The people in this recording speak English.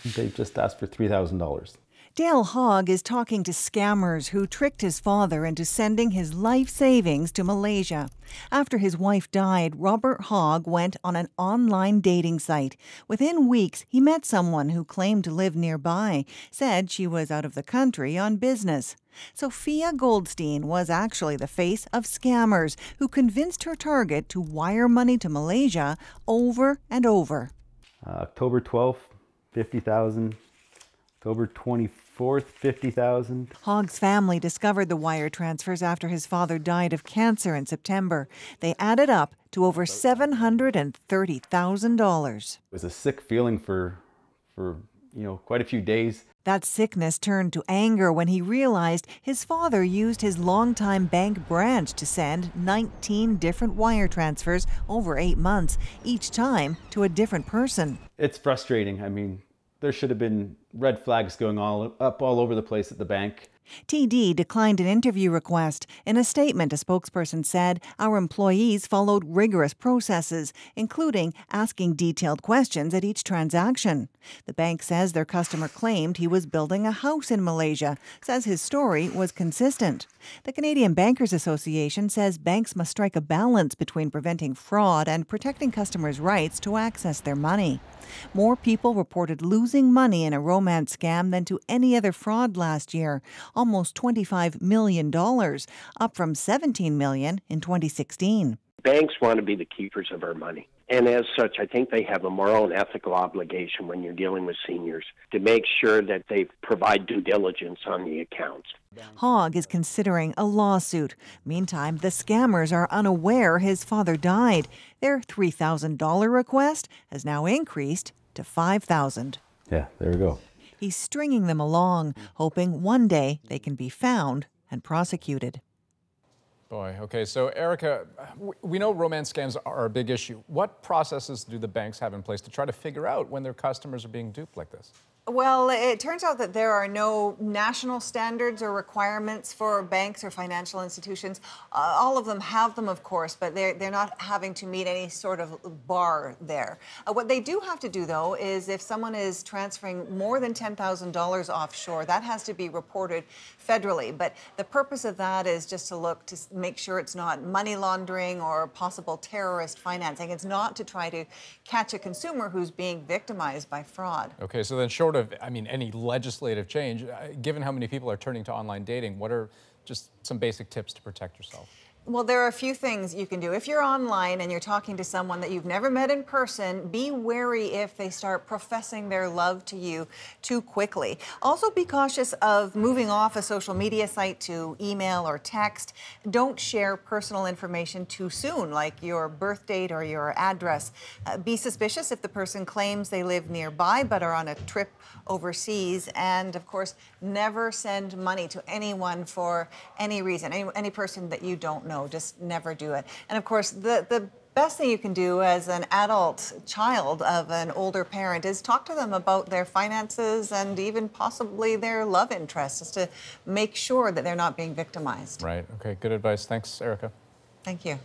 They just asked for $3,000. Dale Hogg is talking to scammers who tricked his father into sending his life savings to Malaysia. After his wife died, Robert Hogg went on an online dating site. Within weeks, he met someone who claimed to live nearby, said she was out of the country on business. Sophia Goldstein was actually the face of scammers who convinced her target to wire money to Malaysia over and over. October 12th, $50,000. October 24th, $50,000. Hogg's family discovered the wire transfers after his father died of cancer in September. They added up to over $730,000. It was a sick feeling for quite a few days. That sickness turned to anger when he realized his father used his longtime bank branch to send 19 different wire transfers over 8 months, each time to a different person. It's frustrating. I mean, there should have been red flags going all over the place at the bank. TD declined an interview request. In a statement, a spokesperson said, "Our employees followed rigorous processes, including asking detailed questions at each transaction." The bank says their customer claimed he was building a house in Malaysia, says his story was consistent. The Canadian Bankers Association says banks must strike a balance between preventing fraud and protecting customers' rights to access their money. More people reported losing money in a romance scam than to any other fraud last year, almost $25 million, up from $17 million in 2016. Banks want to be the keepers of our money. And as such, I think they have a moral and ethical obligation when you're dealing with seniors to make sure that they provide due diligence on the accounts. Hogg is considering a lawsuit. Meantime, the scammers are unaware his father died. Their $3,000 request has now increased to $5,000. Yeah, there we go. He's stringing them along, hoping one day they can be found and prosecuted. Boy, okay, so Erica, we know romance scams are a big issue. What processes do the banks have in place to try to figure out when their customers are being duped like this? Well, it turns out that there are no national standards or requirements for banks or financial institutions. All of them have them, of course, but they're not having to meet any sort of bar there. What they do have to do, though, is if someone is transferring more than $10,000 offshore, that has to be reported federally. But the purpose of that is just to look to make sure it's not money laundering or possible terrorist financing. It's not to try to catch a consumer who's being victimized by fraud. Okay, so then short of, any legislative change, given how many people are turning to online dating, what are just some basic tips to protect yourself? Well, there are a few things you can do. If you're online and you're talking to someone that you've never met in person, be wary if they start professing their love to you too quickly. Also, be cautious of moving off a social media site to email or text. Don't share personal information too soon, like your birth date or your address. Be suspicious if the person claims they live nearby but are on a trip overseas. And, of course, never send money to anyone for any reason, any person that you don't know. Just never do it. And of course, the best thing you can do as an adult child of an older parent is talk to them about their finances and even possibly their love interests, just to make sure that they're not being victimized. Right. Okay. Good advice. Thanks, Erica. Thank you.